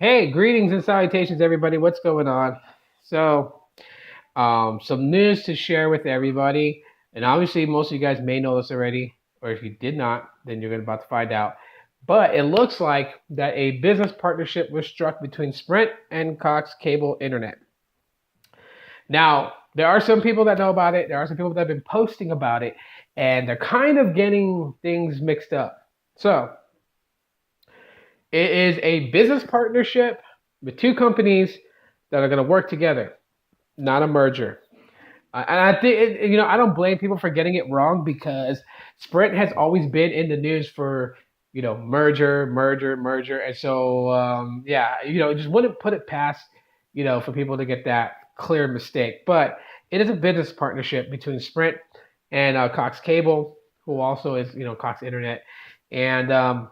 Hey, greetings and salutations, everybody. What's going on? So, some news to share with everybody, and obviously, most of you guys may know this already, or if you did not, then you're about to find out. But it looks like that a business partnership was struck between Sprint and Cox Cable Internet. Now, there are some people that know about it. There are some people that have been posting about it, and they're kind of getting things mixed up. So, it is a business partnership with two companies that are going to work together, not a merger. And I think, I don't blame people for getting it wrong because Sprint has always been in the news for, merger. And so, just wouldn't put it past, for people to get that clear mistake. But it is a business partnership between Sprint and Cox Cable, who also is, Cox Internet. And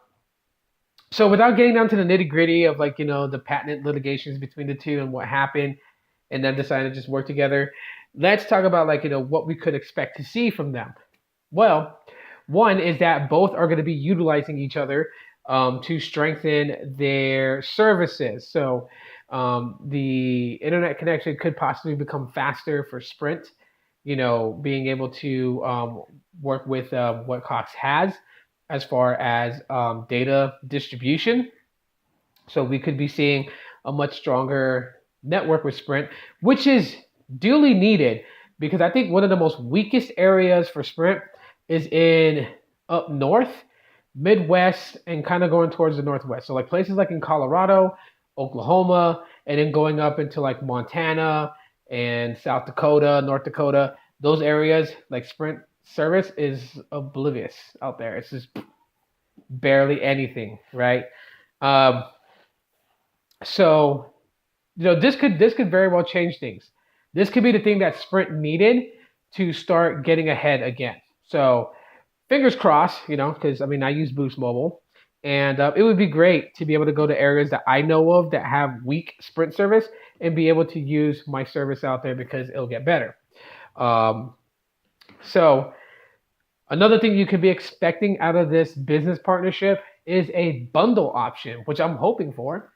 so without getting down to the nitty gritty of the patent litigations between the two and what happened, and then decided to just work together, let's talk about what we could expect to see from them. Well, one is that both are going to be utilizing each other to strengthen their services. So the internet connection could possibly become faster for Sprint. Being able to work with what Cox has as far as data distribution. So we could be seeing a much stronger network with Sprint, which is duly needed because I think one of the most weakest areas for Sprint is in up north, Midwest, and kind of going towards the Northwest. So like places like in Colorado, Oklahoma, and then going up into like Montana and South Dakota, North Dakota, those areas like Sprint service is oblivious out there. It's just barely anything, right? Um, so this could very well change things. This could be the thing that Sprint needed to start getting ahead again. So fingers crossed, because I use Boost Mobile, and it would be great to be able to go to areas that I know of that have weak Sprint service and be able to use my service out there because it'll get better. Um, so another thing you could be expecting out of this business partnership is a bundle option, which I'm hoping for.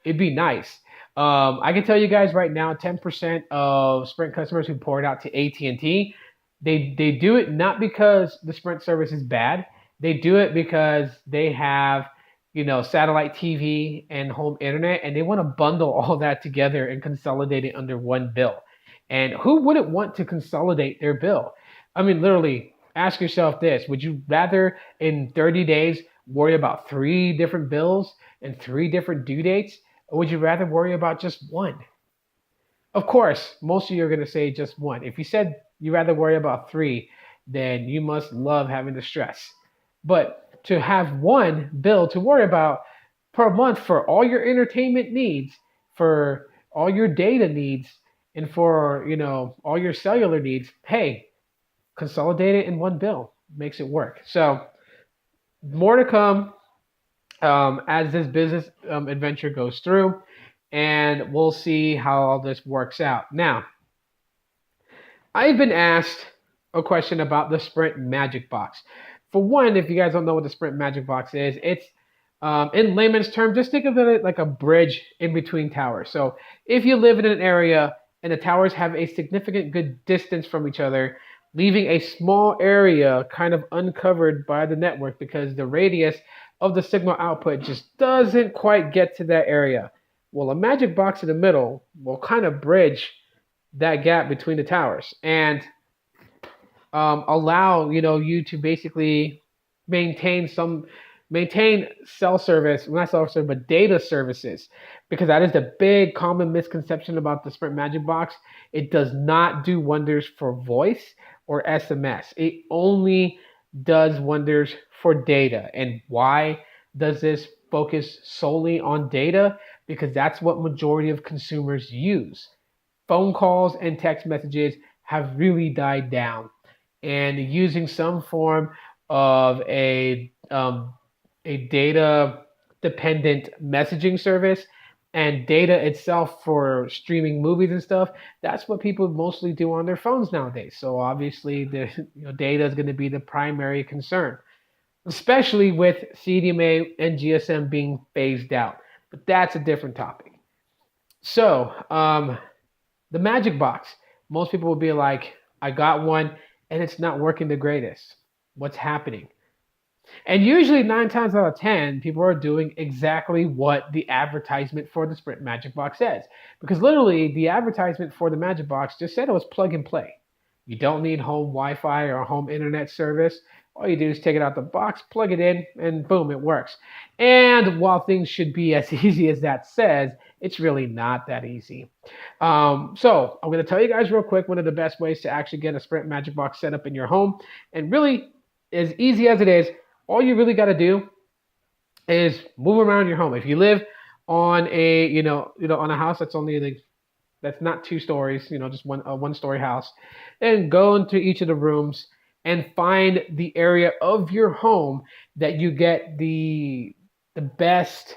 It'd be nice. I can tell you guys right now, 10% of Sprint customers who pour it out to AT&T, they do it not because the Sprint service is bad. They do it because they have, satellite TV and home internet, and they want to bundle all that together and consolidate it under one bill. And who wouldn't want to consolidate their bill? Literally, ask yourself this: would you rather in 30 days worry about three different bills and three different due dates? Or would you rather worry about just one? Of course, most of you are going to say just one. If you said you rather worry about three, then you must love having the stress. But to have one bill to worry about per month for all your entertainment needs, for all your data needs, and for all your cellular needs, hey, consolidate it in one bill. Makes it work. So more to come as this business adventure goes through, and we'll see how all this works out. Now, I've been asked a question about the Sprint Magic Box. For one, if you guys don't know what the Sprint Magic Box is, it's in layman's term, just think of it like a bridge in between towers. So if you live in an area and the towers have a significant good distance from each other, leaving a small area kind of uncovered by the network because the radius of the signal output just doesn't quite get to that area. Well, a magic box in the middle will kind of bridge that gap between the towers and allow you to basically maintain some maintain cell service, not cell service, but data services, because that is the big common misconception about the Sprint Magic Box. It does not do wonders for voice or SMS. It only does wonders for data. And why does this focus solely on data? Because that's what majority of consumers use. Phone calls and text messages have really died down, and using some form of a data dependent messaging service and data itself for streaming movies and stuff, that's what people mostly do on their phones nowadays. So obviously the data is going to be the primary concern, especially with CDMA and GSM being phased out. but that's a different topic. So, the magic box. Most people will be like, I got one and it's not working the greatest. What's happening? And usually, 9 times out of 10, people are doing exactly what the advertisement for the Sprint Magic Box says. Because literally, the advertisement for the Magic Box just said it was plug and play. You don't need home Wi Fi or home internet service. All you do is take it out the box, plug it in, and boom, it works. And while things should be as easy as that says, it's really not that easy. So I'm going to tell you guys real quick one of the best ways to actually get a Sprint Magic Box set up in your home. And really, as easy as it is, all you really got to do is move around your home. If you live on a on a house that's only that's not 2 stories, just one-story house, then go into each of the rooms and find the area of your home that you get the best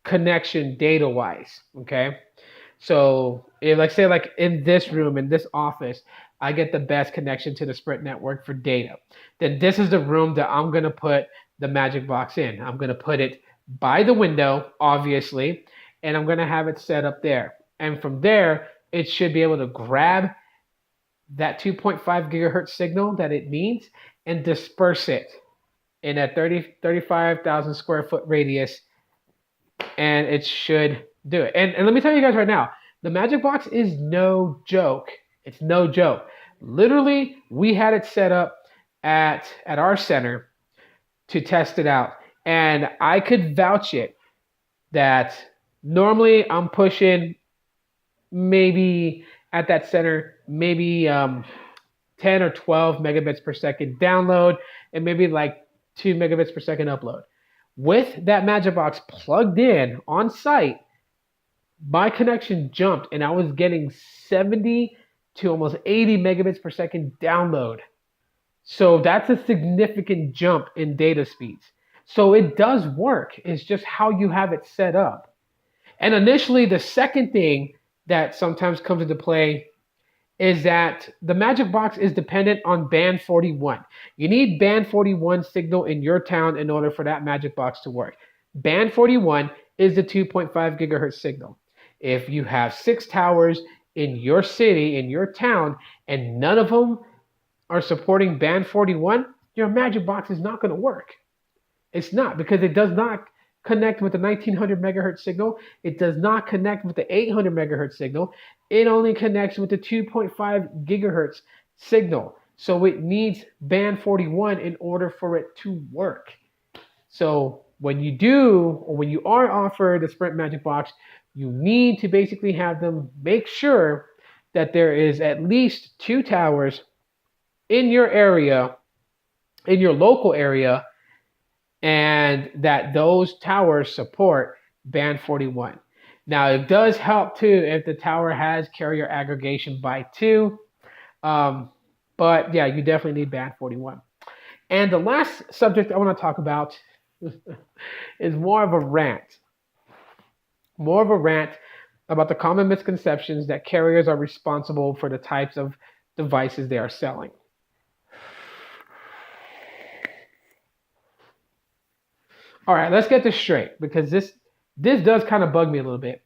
connection data wise. Okay. So if like say like in this room, in this office, I get the best connection to the Sprint network for data, then this is the room that I'm gonna put the Magic Box in. I'm gonna put it by the window, obviously, and I'm gonna have it set up there. And from there, it should be able to grab that 2.5 gigahertz signal that it needs and disperse it in a 35,000 square foot radius, and it should do it. And let me tell you guys right now, the Magic Box is no joke. It's no joke. Literally, we had it set up at our center to test it out, and I could vouch it that normally I'm pushing maybe at that center, maybe 10 or 12 megabits per second download and maybe like 2 megabits per second upload. With that Magic Box plugged in on site, my connection jumped and I was getting 70 to almost 80 megabits per second download. So that's a significant jump in data speeds. So it does work. It's just how you have it set up. And initially, the second thing that sometimes comes into play is that the Magic Box is dependent on band 41. You need band 41 signal in your town in order for that Magic Box to work. Band 41 is the 2.5 gigahertz signal. If you have 6 towers in your city, in your town, and none of them are supporting band 41, your Magic Box is not going to work. It's not, because it does not connect with the 1900 megahertz signal. It does not connect with the 800 megahertz signal. It only connects with the 2.5 gigahertz signal. So it needs band 41 in order for it to work. So when you are offered a Sprint Magic Box, you need to basically have them make sure that there is at least 2 towers in your area, in your local area, and that those towers support band 41. Now, it does help too if the tower has carrier aggregation by 2, but yeah, you definitely need band 41. And the last subject I want to talk about is more of a rant about the common misconceptions that carriers are responsible for the types of devices they are selling. All right, let's get this straight, because this does kind of bug me a little bit.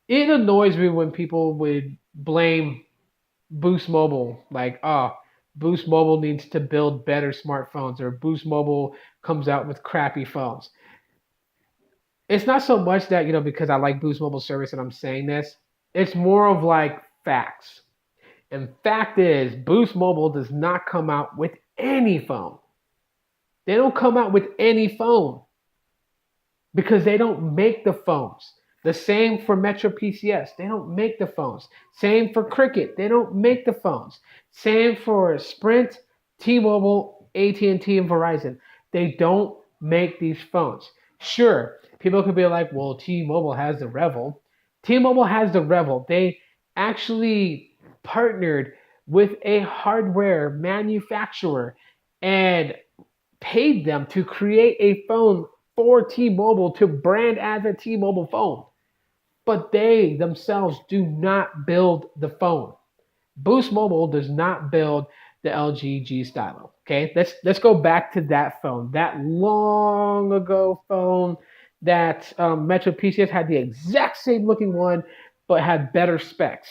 It annoys me when people would blame Boost Mobile, like, Boost Mobile needs to build better smartphones, or Boost Mobile comes out with crappy phones. It's not so much that, because I like Boost Mobile service and I'm saying this. It's more of like facts. And fact is, Boost Mobile does not come out with any phone. They don't come out with any phone, because they don't make the phones. The same for Metro PCS. They don't make the phones. Same for Cricket. They don't make the phones. Same for Sprint, T-Mobile, AT&T, and Verizon. They don't make these phones. Sure, people could be like, well, T-Mobile has the Revel. T-Mobile has the Revel. They actually partnered with a hardware manufacturer and paid them to create a phone for T-Mobile to brand as a T-Mobile phone. But they themselves do not build the phone. Boost Mobile does not build the LG G Stylo. Okay, let's go back to that phone, that long ago phone that Metro PCS had the exact same looking one, but had better specs.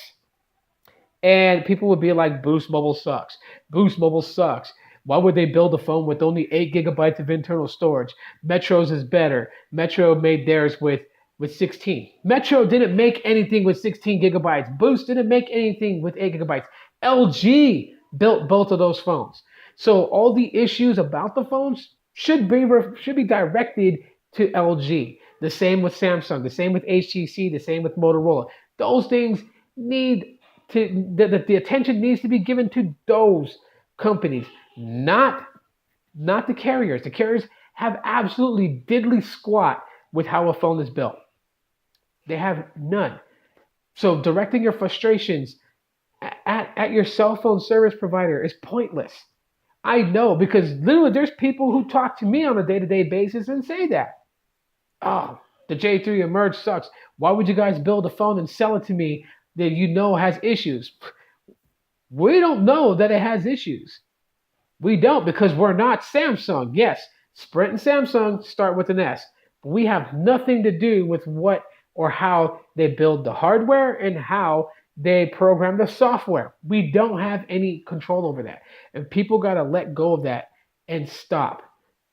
And people would be like, Boost Mobile sucks. Boost Mobile sucks. Why would they build a phone with only 8 GB of internal storage? Metro's is better. Metro made theirs with 16. Metro didn't make anything with 16 gigabytes. Boost didn't make anything with 8 gigabytes. LG built both of those phones. So all the issues about the phones should be directed to LG. The same with Samsung. The same with HTC. The same with Motorola. Those things need the attention needs to be given to those companies, not the carriers. The carriers have absolutely diddly squat with how a phone is built. They have none. So directing your frustrations at your cell phone service provider is pointless. I know, because literally there's people who talk to me on a day-to-day basis and say that. Oh, the J3 Emerge sucks. Why would you guys build a phone and sell it to me that you know has issues? We don't know that it has issues. We don't, because we're not Samsung. Yes, Sprint and Samsung start with an S. But we have nothing to do with what or how they build the hardware and how they program the software. We don't have any control over that. And people got to let go of that and stop.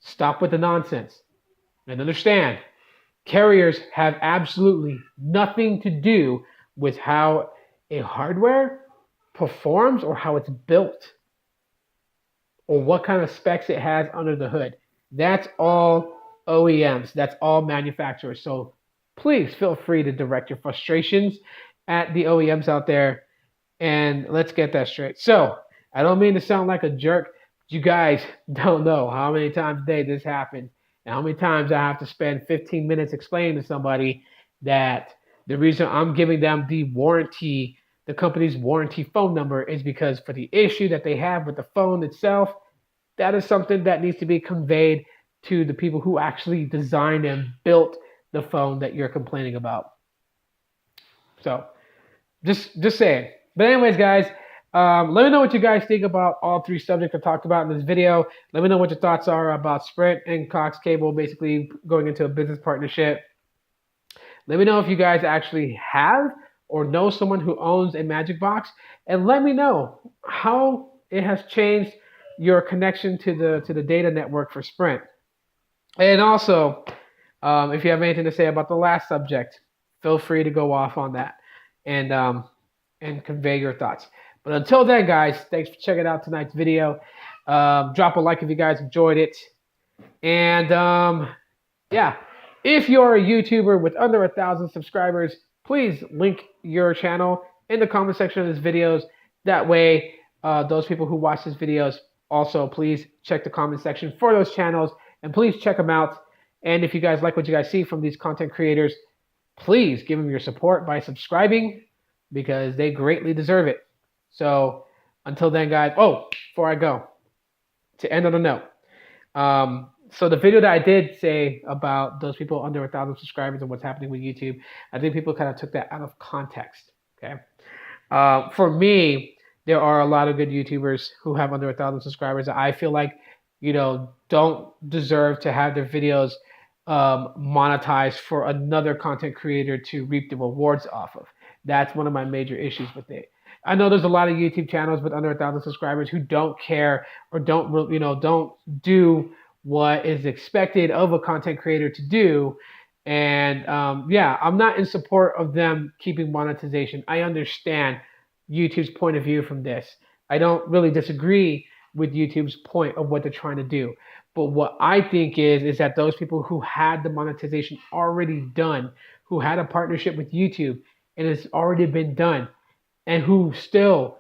Stop with the nonsense. And understand, carriers have absolutely nothing to do with how a hardware performs or how it's built or what kind of specs it has under the hood. That's all OEMs. That's all manufacturers. So please feel free to direct your frustrations at the OEMs out there, and let's get that straight. So I don't mean to sound like a jerk. You guys don't know how many times a day this happens and how many times I have to spend 15 minutes explaining to somebody that the reason I'm giving them the warranty, the company's warranty phone number, is because for the issue that they have with the phone itself, that is something that needs to be conveyed to the people who actually designed and built the phone that you're complaining about. So just saying. But anyways, guys, let me know what you guys think about all three subjects I talked about in this video. Let me know what your thoughts are about Sprint and Cox Cable basically going into a business partnership. Let me know if you guys actually have or know someone who owns a Magic Box, and let me know how it has changed your connection to the data network for Sprint. And also, if you have anything to say about the last subject, feel free to go off on that and convey your thoughts. But until then, guys, thanks for checking out tonight's video. Drop a like if you guys enjoyed it. And yeah, if you're a YouTuber with under 1,000 subscribers, please link your channel in the comment section of this videos. That way, those people who watch these videos also please check the comment section for those channels and please check them out. And if you guys like what you guys see from these content creators, please give them your support by subscribing, because they greatly deserve it. So until then, guys, before I go, to end on a note, so the video that I did say about those people under 1,000 subscribers and what's happening with YouTube, I think people kind of took that out of context. Okay, for me, there are a lot of good YouTubers who have under 1,000 subscribers that I feel like, don't deserve to have their videos monetized for another content creator to reap the rewards off of. That's one of my major issues with it. I know there's a lot of YouTube channels with under 1,000 subscribers who don't care or don't do what is expected of a content creator to do. And yeah, I'm not in support of them keeping monetization. I understand YouTube's point of view from this. I don't really disagree with YouTube's point of what they're trying to do. But what I think is that those people who had the monetization already done, who had a partnership with YouTube and it's already been done, and who still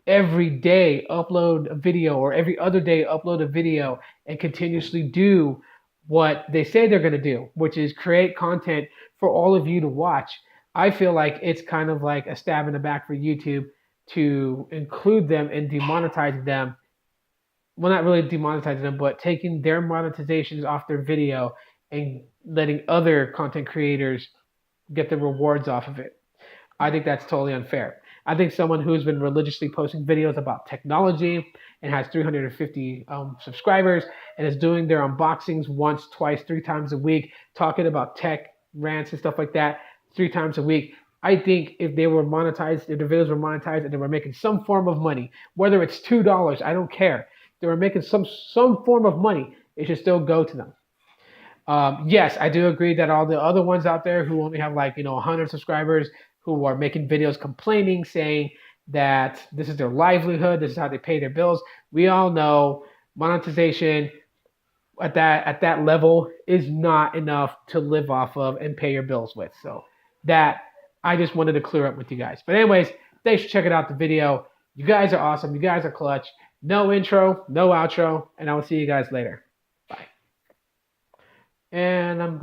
every day upload a video or every other day upload a video and continuously do what they say they're going to do, which is create content for all of you to watch, I feel like it's kind of like a stab in the back for YouTube to include them and demonetize them. Well, not really demonetizing them, but taking their monetizations off their video and letting other content creators get the rewards off of it. I think that's totally unfair. I think someone who's been religiously posting videos about technology and has 350 subscribers and is doing their unboxings once, twice, 3 times a week, talking about tech rants and stuff like that 3 times a week. I think if they were monetized, if the videos were monetized and they were making some form of money, whether it's $2, I don't care. They were making some form of money. It should still go to them. Yes, I do agree that all the other ones out there who only have like 100 subscribers, who are making videos complaining, saying that this is their livelihood, this is how they pay their bills. We all know monetization at that level is not enough to live off of and pay your bills with. So that I just wanted to clear up with you guys. But anyways, thanks for checking out the video. You guys are awesome. You guys are clutch. No intro, no outro, and I will see you guys later. Bye. And I'm